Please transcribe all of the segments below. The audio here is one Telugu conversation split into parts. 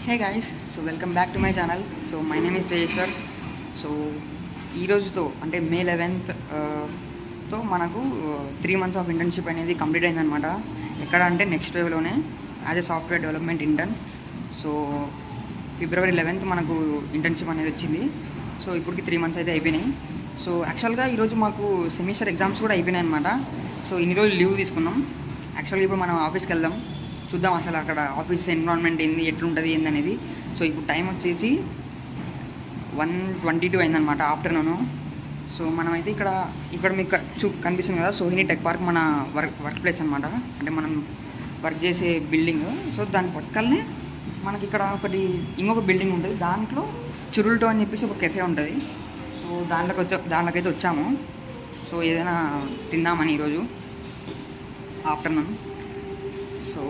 Hey guys, so welcome back to my channel. So my name is Tejeshwar. So ఈ రోజుతో అంటే మే 11th తో మనకు 3 months ఆఫ్ ఇంటర్న్షిప్ అనేది కంప్లీట్ అయిందనమాట. ఎక్కడ అంటే నెక్స్ట్ వేవ్లోనే as a software development intern. So February 11th మనకు ఇంటర్న్షిప్ అనేది వచ్చింది. సో ఇప్పటికి 3 months అయితే అయిపోయినాయి. సో యాక్చువల్గా ఈరోజు మాకు సెమిస్టర్ ఎగ్జామ్స్ కూడా అయిపోయినాయి అనమాట. సో ఇన్ని రోజులు లీవ్ తీసుకున్నాం. యాక్చువల్గా ఇప్పుడు మనం ఆఫీస్కి వెళ్దాం, చూద్దాం అసలు అక్కడ ఆఫీస్ ఎన్విరాన్మెంట్ ఏంది, ఎట్లుంటుంది ఏంది అనేది. సో ఇప్పుడు టైం వచ్చేసి 1:22 అయిందనమాట ఆఫ్టర్నూను. సో మనమైతే ఇక్కడ మీకు కనిపిస్తుంది కదా, సోహిని టెక్ పార్క్ మన వర్క్ ప్లేస్ అనమాట. అంటే మనం వర్క్ చేసే బిల్డింగ్. సో దాని పక్కనే మనకి ఇక్కడ ఇంకొక బిల్డింగ్ ఉంటుంది. దాంట్లో చురుల్టో అని చెప్పేసి ఒక కెఫే ఉంటుంది. సో దాంట్లోకైతే వచ్చాము. సో ఏదైనా తిందామని ఈరోజు ఆఫ్టర్నూన్. సో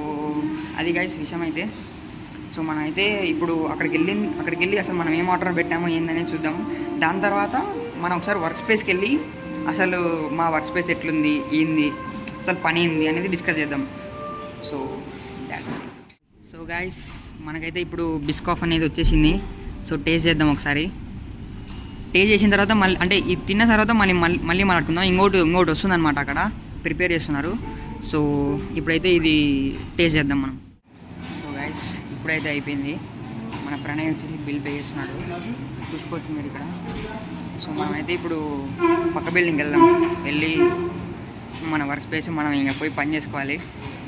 అది గైస్ విషయం అయితే. సో మనమైతే ఇప్పుడు అక్కడికి వెళ్ళి అసలు మనం ఏం ఆర్డర్ పెట్టామో ఏందనేది చూద్దాం. దాని తర్వాత మనం ఒకసారి వర్క్ స్పేస్కి వెళ్ళి అసలు మా వర్క్ స్పేస్ ఎట్లుంది, ఏంది, అసలు పని ఏంది అనేది డిస్కస్ చేద్దాం. So that's it. So guys మనకైతే ఇప్పుడు బిస్కాఫ్ అనేది వచ్చేసింది. సో టేస్ట్ చేద్దాం ఒకసారి. టేస్ట్ చేసిన తర్వాత మళ్ళీ అంటే ఇది తిన్న తర్వాత మళ్ళీ మాట్లాడుకుందాం. ఇంకోటి వస్తుందన్నమాట, అక్కడ ప్రిపేర్ చేస్తున్నారు. సో ఇప్పుడైతే ఇది టేస్ట్ చేద్దాం మనం. సో గైస్ ఇప్పుడైతే అయిపోయింది. మన ప్రణయ్ వచ్చేసి బిల్ పే చేస్తున్నాడు, చూసుకోవచ్చు మీరు ఇక్కడ. సో మనమైతే ఇప్పుడు పక్క బిల్డింగ్కి వెళ్ళి మన వర్క్ స్పేస్ మనం ఇంకా పోయి పని చేసుకోవాలి.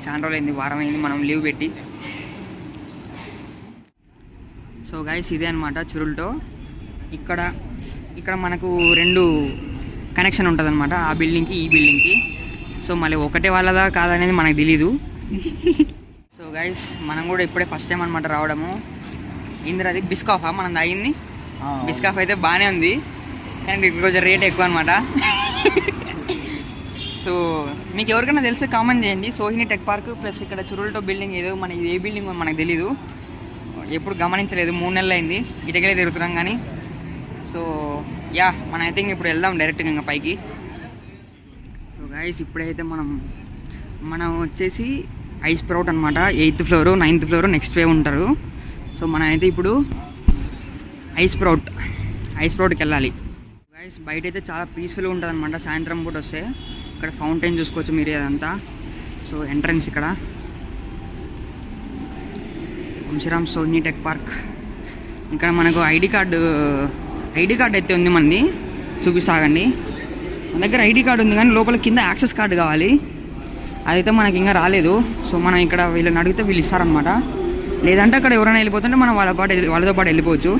చాలా రోజులు అయింది, వారం అయింది మనం లీవ్ పెట్టి. సో గైస్ ఇదే అనమాట చురుల్టో. ఇక్కడ మనకు 2 కనెక్షన్ ఉంటుంది అనమాట, ఆ బిల్డింగ్కి ఈ బిల్డింగ్కి. సో మళ్ళీ ఒకటే వాళ్ళదా కాదనేది మనకు తెలీదు. సో గైస్ మనం కూడా ఇప్పుడే ఫస్ట్ టైం అనమాట రావడము. ఇంద్రది బిస్కాఫా మనం తాగింది. బిస్కాఫ్ అయితే బాగానే ఉంది, కానీ కొంచెం రేట్ ఎక్కువ అనమాట. సో మీకు ఎవరికైనా తెలిస్తే కామెంట్ చేయండి. సోహిని టెక్ పార్క్ ప్లస్ ఇక్కడ చురుల్టో బిల్డింగ్ ఏదో ఇది ఏ బిల్డింగ్ మనకు తెలీదు, ఎప్పుడు గమనించలేదు. 3 నెలలు అయింది ఇటుకలే తిరుగుతున్నాం కానీ. సో యా మనం ఐ థింక్ ఇప్పుడు వెళ్దాం డైరెక్ట్గా ఇంకా పైకి. సో గైస్ ఇప్పుడైతే మనం వచ్చేసి ఐస్ ప్రౌట్ అనమాట. 8th floor 9th floor next wave ఉంటారు. సో మనం అయితే ఇప్పుడు ఐస్ ప్రౌట్కి వెళ్ళాలి. గైస్ బయట అయితే చాలా పీస్ఫుల్గా ఉంటుంది అనమాట. సాయంత్రం పూట వస్తే ఇక్కడ ఫౌంటైన్ చూసుకోవచ్చు మీరు అదంతా. సో ఎంట్రన్స్ ఇక్కడ వంశీరామ్ సోహిని టెక్ పార్క్. ఇక్కడ మనకు ఐడి కార్డు అయితే ఉంది మనది, చూపిస్తాగండి. మన దగ్గర ఐడి కార్డు ఉంది కానీ లోపల కింద యాక్సెస్ కార్డు కావాలి, అదైతే మనకి ఇంకా రాలేదు. సో మనం ఇక్కడ వీళ్ళని అడిగితే వీళ్ళు ఇస్తారనమాట. లేదంటే అక్కడ ఎవరైనా వెళ్ళిపోతుంటే మనం వాళ్ళతో పాటు వెళ్ళిపోవచ్చు.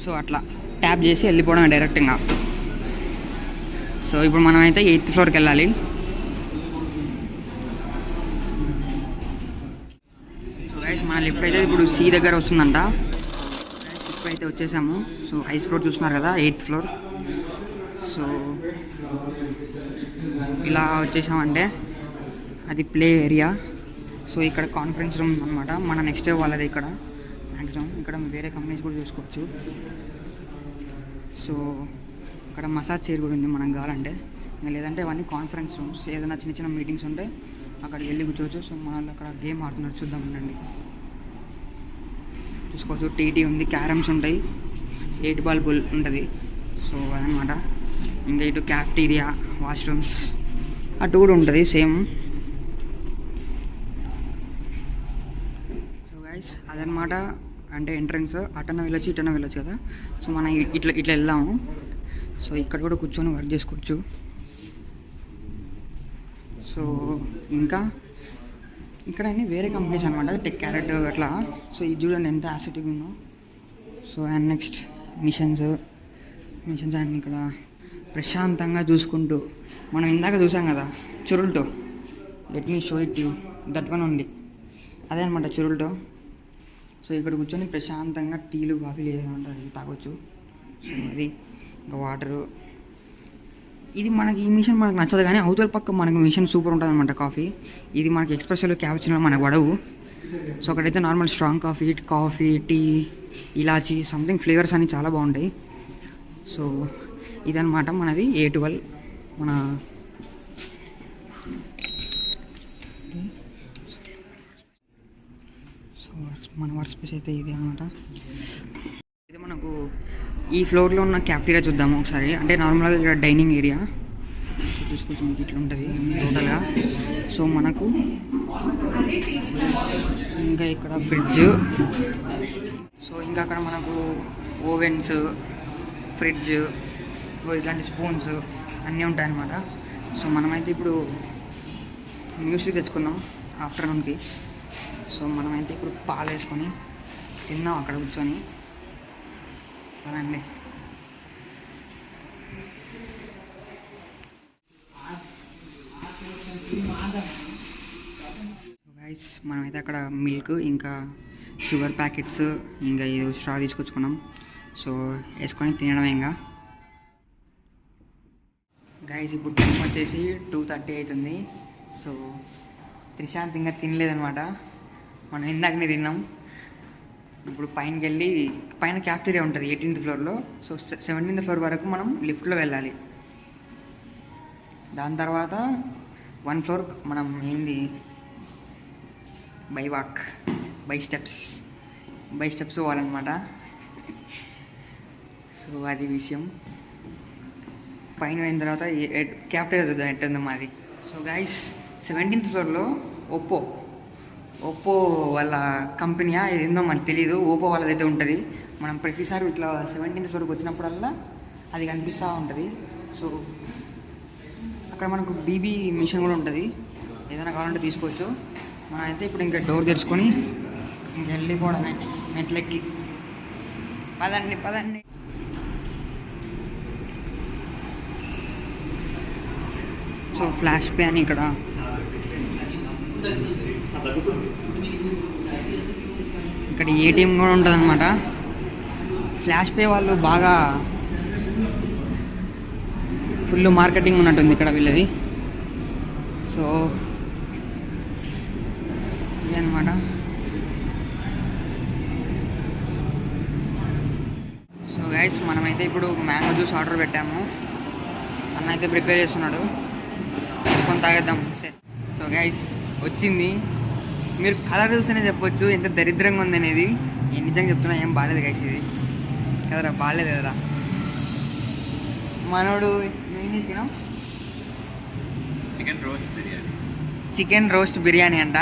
సో అట్లా ట్యాప్ చేసి వెళ్ళిపోవడం డైరెక్ట్గా. సో ఇప్పుడు మనం అయితే 8th floorకి వెళ్ళాలి. సో గైస్ మన లిఫ్ట్ అయితే ఇప్పుడు C దగ్గర వస్తుందంట. ఇప్పుడైతే వచ్చేసాము. సో ఐస్ ఫ్లోర్ చూస్తున్నారు కదా, 8th floor. సో ఇలా వచ్చేసామంటే అది ప్లే ఏరియా. సో ఇక్కడ కాన్ఫరెన్స్ రూమ్ అనమాట. మన నెక్స్ట్ డే వాళ్ళది ఇక్కడ మ్యాక్సిమం. ఇక్కడ వేరే కంపెనీస్ కూడా చూసుకోవచ్చు. సో ఇక్కడ మసాజ్ చైర్ కూడా ఉంది మనకు కావాలంటే. ఇంకా లేదంటే ఇవన్నీ కాన్ఫరెన్స్ రూమ్స్. ఏదైనా చిన్న మీటింగ్స్ ఉంటే అక్కడికి వెళ్ళి కూర్చోవచ్చు. సో మన అక్కడ గేమ్ ఆడుతున్నారు, చూద్దాం ఉండండి. చూసుకోవచ్చు టీటీ ఉంది, క్యారమ్స్ ఉంటాయి, 8 ball పుల్ ఉంటుంది. సో అదనమాట. ఇంకా ఇటు క్యాఫ్టీరియా, వాష్రూమ్స్ అటు కూడా ఉంటుంది సేమ్. సో గైస్ అదనమాట. అంటే ఎంట్రన్స్ అటన్నా వెళ్ళొచ్చు కదా. సో మనం ఇట్లా వెళ్దాము. సో ఇక్కడ కూడా కూర్చొని వర్క్ చేసుకోవచ్చు. సో ఇంకా ఇక్కడ అన్నీ వేరే కంపెనీస్ అనమాట, టెక్ క్యారెట్ అట్లా. సో ఇది చూడండి ఎంత యాసిటిక్ ఉందో. So and next missions and ఇక్కడ ప్రశాంతంగా చూసుకుంటూ మనం ఇందాక చూసాం కదా చురుల్టో. Let me show it you that one only. అదే అనమాట చురుల్టో. సో ఇక్కడ కూర్చొని ప్రశాంతంగా టీలు కాఫీలు ఏదైనా తాగొచ్చు. సో అది ఇంకా వాటరు. ఇది మనకి ఈ మిషన్ మనకు నచ్చదు కానీ అవతల పక్క మనకు మిషన్ సూపర్ ఉంటుంది అనమాట కాఫీ. ఇది మనకి ఎక్స్ప్రెస్లో క్యాపుచినో మనకు పడవు. సో అక్కడైతే నార్మల్ స్ట్రాంగ్ కాఫీ, టీ, ఇలాచీ సంథింగ్ ఫ్లేవర్స్ అన్నీ చాలా బాగుంటాయి. సో ఇదనమాట మనది A12 మన. సో సో మన వర్క్ స్పేస్ అయితే ఇది అనమాట. అయితే మనకు ఈ ఫ్లోర్లో ఉన్న క్యాఫ్టీరియా చూద్దాము ఒకసారి. అంటే నార్మల్గా ఇక్కడ డైనింగ్ ఏరియా చూసుకోవచ్చు మీకు ఇట్లా ఉంటుంది టోటల్గా. సో మనకు ఇంకా ఇక్కడ ఫ్రిడ్జ్, సో ఇంకా అక్కడ మనకు ఓవెన్స్, ఫ్రిడ్జ్, ఇట్లాంటి స్పూన్స్ అన్నీ ఉంటాయన్నమాట. సో మనమైతే ఇప్పుడు మ్యూజిక్ తెచ్చుకున్నాం ఆఫ్టర్నూన్కి. సో మనమైతే ఇప్పుడు పాలు వేసుకొని తిన్నాం అక్కడ కూర్చొని. అదండి గైస్, మనమైతే అక్కడ మిల్క్ ఇంకా షుగర్ ప్యాకెట్స్ ఇంకా ఏదో స్ట్రా తీసుకొచ్చుకున్నాం. సో వేసుకొని తినడం. ఇంకా గైస్ ఇప్పుడు టైం వచ్చేసి 2:30 అవుతుంది. సో త్రిశాంత్ ఇంకా తినలేదనమాట. మనం ఇందాకనే తిన్నాం. ఇప్పుడు పైనకి వెళ్ళి పైన క్యాఫ్టీరియా ఉంటుంది 18th ఫ్లోర్లో. సో 17th ఫ్లోర్ వరకు మనం లిఫ్ట్లో వెళ్ళాలి. దాని తర్వాత 1 ఫ్లోర్ మనం ఏంది బై స్టెప్స్ పోవాలన్నమాట. సో అది విషయం. పైన అయిన తర్వాత క్యాఫ్టీరియా చూద్దాం ఎట్టుందో మాది. సో గైస్ 17th ఫ్లోర్లో ఒప్పో వాళ్ళ కంపెనీయా ఇది ఏందో మనకు తెలీదు. ఓపో వాళ్ళదైతే ఉంటుంది. మనం ప్రతిసారి ఇట్లా 17th ఫ్లోర్కి వచ్చినప్పుడల్లా అది కనిపిస్తూ ఉంటుంది. సో అక్కడ మనకు బీబీ మిషన్ కూడా ఉంటుంది. ఏదైనా కావాలంటే తీసుకోవచ్చు. మనం అయితే ఇప్పుడు ఇంకా డోర్ తెరుచుకొని ఇంక వెళ్ళిపోవడమే మెట్లెక్కి. పదండి. సో ఫ్లాష్ పే అని ఇక్కడ ఏటీఎం కూడా ఉంటుంది అనమాట. ఫ్లాష్ పే వాళ్ళు బాగా ఫుల్ మార్కెటింగ్ ఉన్నట్టుంది ఇక్కడ వీళ్ళది. సో ఇది అనమాట. సో గైస్ మనమైతే ఇప్పుడు మ్యాంగో జ్యూస్ ఆర్డర్ పెట్టాము. అన్న అయితే ప్రిపేర్ చేస్తున్నాడు, తీసుకొని తాగేద్దాం. సో గైస్ వచ్చింది. మీరు కలర్ చూస్తేనే చెప్పొచ్చు ఎంత దరిద్రంగా ఉంది అనేది. నేను నిజంగా చెప్తున్నా, ఏం బాగాలేదు గైస్ ఇది కదరా, బాగాలేదు కదరా. మనోడు ఏం తీసుకున్నాం? చికెన్ రోస్ట్ బిర్యానీ అంట.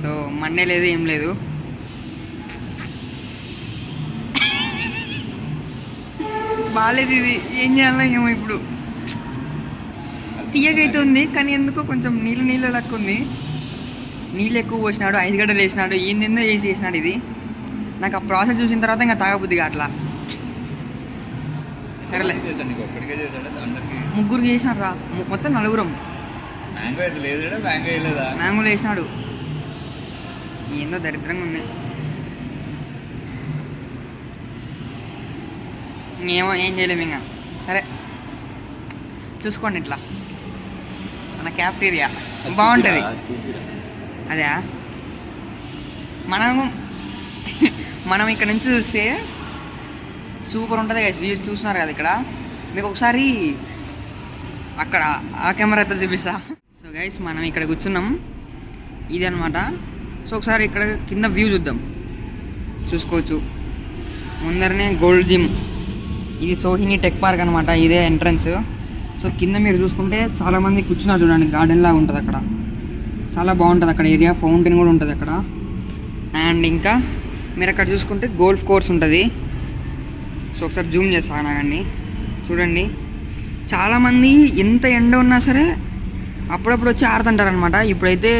సో మండే లేదు, ఏం లేదు. బాగాలేదు ఇది. ఏం చేయాలో ఏమో ఇప్పుడు. తీయగైతే ఉంది కానీ ఎందుకో కొంచెం నీళ్ళు లెక్క ఉంది. నీళ్ళు ఎక్కువ పోసినాడు, 5 గడ్డలు వేసినాడు, ఏందేందో చేసినాడు ఇది. నాకు ఆ ప్రాసెస్ చూసిన తర్వాత ఇంకా తాగబుద్దిగా అట్లా. సరేలే, ముగ్గురికి చేసినాడు రా, మొత్తం 4. మ్యాంగోలు వేసినాడు. ఏందో దరిద్రంగా ఉంది. ఏం చేయలేము ఇంకా. సరే చూసుకోండి, ఇట్లా మన క్యాఫ్టీరియా బాగుంటుంది. అదే మనం ఇక్కడ నుంచి చూస్తే సూపర్ ఉంటుంది గైస్. వ్యూస్ చూస్తున్నారు కదా ఇక్కడ. మీకు ఒకసారి అక్కడ ఆ కెమెరాతో చూపిస్తా. సో గైస్ మనం ఇక్కడ కూర్చున్నాం, ఇది అనమాట. సో ఒకసారి ఇక్కడ కింద వ్యూ చూద్దాం. చూసుకోవచ్చు ముందరనే గోల్డ్ జిమ్. ఇది సోహిని టెక్ పార్క్ అనమాట, ఇదే ఎంట్రన్స్. సో కింద మీరు చూసుకుంటే చాలామంది కూర్చున్నారు చూడండి, గార్డెన్ లాగా ఉంటుంది అక్కడ. చాలా బాగుంటుంది అక్కడ ఏరియా. ఫౌంటైన్ కూడా ఉంటుంది అక్కడ. అండ్ ఇంకా మీరు అక్కడ చూసుకుంటే గోల్ఫ్ కోర్స్ ఉంటుంది. సో ఒకసారి జూమ్ చేస్తాను కానీ చూడండి, చాలామంది ఎంత ఎండ ఉన్నా సరే అప్పుడప్పుడు వచ్చి ఆడుతుంటారు అనమాట. ఇప్పుడైతే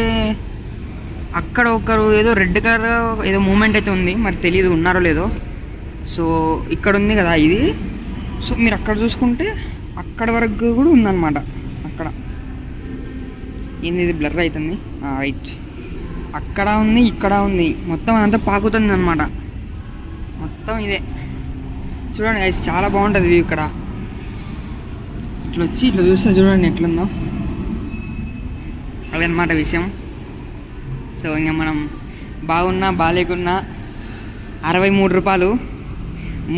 అక్కడ ఒకరు ఏదో రెడ్ కలర్ ఏదో మూమెంట్ అయితే ఉంది, మరి తెలియదు ఉన్నారో లేదో. సో ఇక్కడ ఉంది కదా ఇది. సో మీరు అక్కడ చూసుకుంటే అక్కడ వరకు కూడా ఉందన్నమాట. అక్కడ ఏంది ఇది బ్లర్ అవుతుంది, రైట్. అక్కడ ఉంది, ఇక్కడ ఉంది, మొత్తం అదంతా పాకుతుంది అనమాట. మొత్తం ఇదే చూడండి గైస్, చాలా బాగుంటుంది ఇది. ఇక్కడ ఇట్లా వచ్చి ఇట్లా చూస్తే చూడండి ఎట్లుందో. అదనమాట విషయం. సో ఇంకా మనం బాగున్నా బాగాలేకున్నా 63 రూపాయలు,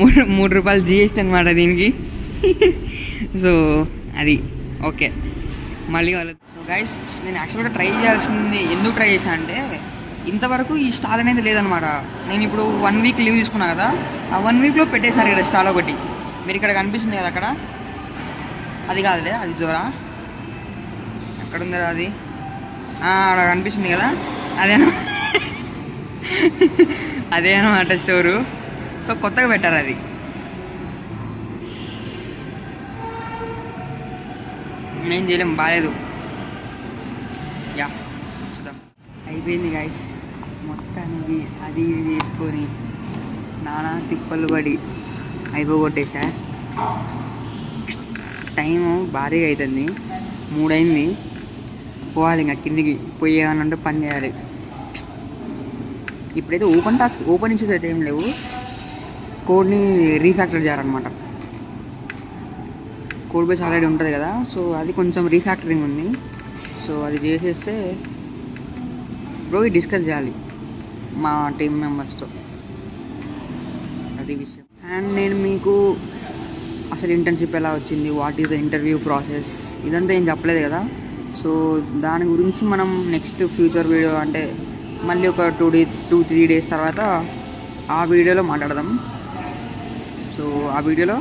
3 రూపాయలు జిఎస్టీ అనమాట దీనికి. సో అది ఓకే. మళ్ళీ వాళ్ళు. సో గైస్ నేను యాక్చువల్గా ట్రై చేయాల్సింది, ఎందుకు ట్రై చేశాను అంటే ఇంతవరకు ఈ స్టాల్ అనేది లేదనమాట. నేను ఇప్పుడు 1 వీక్ లీవ్ తీసుకున్నా కదా, ఆ 1 వీక్లో పెట్టేశారు ఇక్కడ స్టాల్ ఒకటి. మీరు ఇక్కడ కనిపిస్తుంది కదా అక్కడ, అది కాదులే, అది జోరా. ఎక్కడ ఉందా అది? అక్కడ కనిపిస్తుంది కదా, అదేనమాట స్టోరు. సో కొత్తగా పెట్టారు అది. ఏం చేయలేం, బాగాలేదు. యా చూద్దాం. అయిపోయింది గైస్, మొత్తానికి అది ఇది చేసుకొని నానా తిప్పలు పడి అయిపోగొట్టేసా. టైము భారీగా అవుతుంది, 3 అయింది. పోవాలి ఇంకా కిందికి పోయి ఏమన్నా పని చేయాలి. ఇప్పుడైతే ఓపెన్ ఇష్యూస్ అయితే ఏం లేవు. కోడ్ని రీఫ్యాక్టర్ చేయాలన్నమాట. కోడ్ బేస్ ఆల్రెడీ ఉంటుంది కదా, సో అది కొంచెం రీఫ్యాక్టరింగ్ ఉంది. సో అది చేసేస్తే రోజు డిస్కస్ చేయాలి మా టీమ్ మెంబర్స్తో, అది విషయం. అండ్ నేను మీకు అసలు ఇంటర్న్షిప్ ఎలా వచ్చింది, what is the interview process, ఇదంతా ఏం చెప్పలేదు కదా. సో దాని గురించి మనం నెక్స్ట్ ఫ్యూచర్ వీడియో, అంటే మళ్ళీ ఒక 2-3 డేస్ తర్వాత ఆ వీడియోలో మాట్లాడదాం. సో ఆ వీడియోలో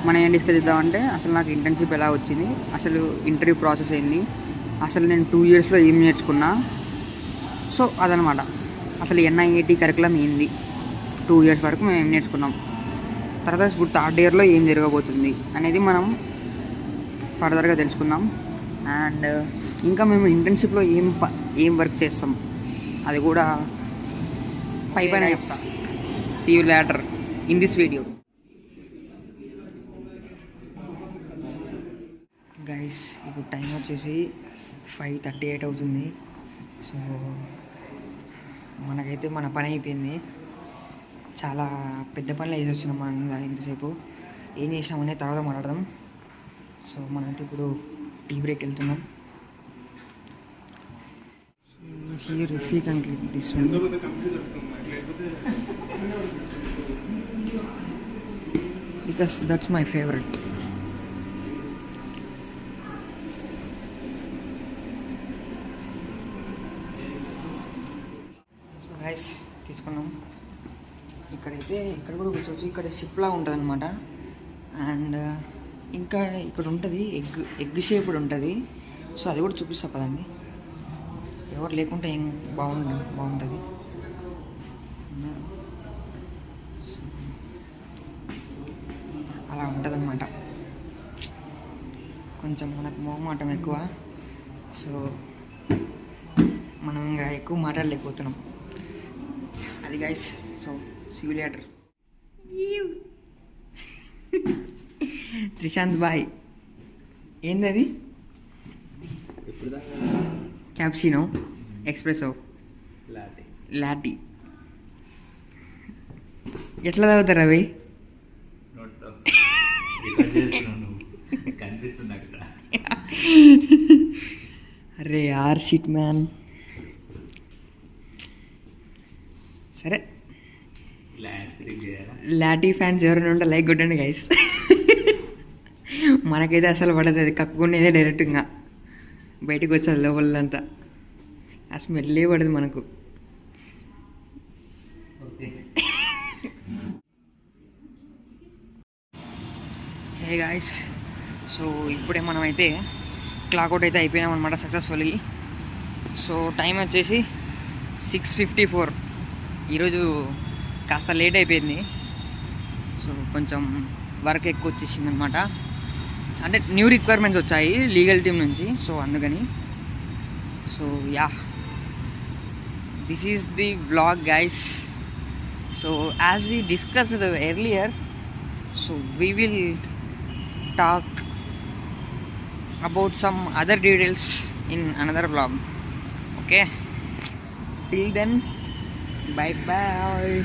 మనం ఏం డిస్కస్ చేద్దామంటే, అసలు నాకు ఇంటర్న్షిప్ ఎలా వచ్చింది, అసలు ఇంటర్వ్యూ ప్రాసెస్ ఏంది, అసలు నేను 2 ఇయర్స్లో ఏం నేర్చుకున్నా. సో అదనమాట, అసలు NIET కరికులం ఏంది, 2 ఇయర్స్ వరకు మేము ఏం నేర్చుకున్నాం, తర్వాత ఇప్పుడు 3rd ఇయర్లో ఏం జరగబోతుంది అనేది మనం ఫర్దర్గా తెలుసుకుందాం. అండ్ ఇంకా మేము ఇంటర్న్షిప్లో ఏం వర్క్ చేస్తాం అది కూడా పైన చెప్తాం. See you later in this video. Guys ఇప్పుడు టైం వచ్చేసి 5:38 అవుతుంది. సో మనకైతే మన పని అయిపోయింది. చాలా పెద్ద పనులు వేసి వచ్చినాం మనం ఇంతసేపు. ఏం చేసినామనే తర్వాత మాట్లాడదాం. సో మనమైతే ఇప్పుడు టీ బ్రేక్ వెళ్తున్నాం. Here if you can click this one, because that's my favourite. So guys తీసుకున్నాం. ఇక్కడైతే ఇక్కడ కూడా కూర్చోవచ్చు. ఇక్కడ షిప్లా ఉంటుంది అనమాట. అండ్ ఇంకా ఇక్కడ ఉంటుంది ఎగ్ షేప్డ్ ఉంటుంది. సో అది కూడా చూపిస్తా పదండి. ఎవరు లేకుంటే ఏం బాగుంటుంది. అలా ఉంటుంది అనమాట. కొంచెం మనకు మొహమాటం ఎక్కువ. సో మనం ఇంకా ఎక్కువ మాట్లాడలేకపోతున్నాం. అది guys. So see you later. Trishanth boy, ఏంది అది? క్యాప్సినో, ఎక్స్ప్రెసో, లాటీ. ఎట్లా తాగుతారు అవి? అరే ఆర్ షిట్ మ్యాన్. సరే, లాటీ ఫ్యాన్స్ ఎవరైనా ఉంటే లైక్ కొట్టండి గైస్. మనకైతే అసలు పడదు, అది కక్కుకునేదే డైరెక్ట్గా బయటకు వచ్చేది లోపలంతా. ఆ స్మెల్లే పడదు మనకు. హే గాయస్, సో ఇప్పుడే మనమైతే క్లాక్అవుట్ అయితే అయిపోయినాం అనమాట సక్సెస్ఫుల్లీ. సో టైం వచ్చేసి 6:54. ఈరోజు కాస్త లేట్ అయిపోయింది. సో కొంచెం వర్క్ ఎక్కువ వచ్చేసింది అనమాట. అంటే న్యూ రిక్వైర్మెంట్స్ వచ్చాయి లీగల్ టీమ్ నుంచి. సో అందుకని so yeah, this is the vlog guys. So as we discussed earlier, so we will talk about some other details in another vlog. Okay, till then, bye bye.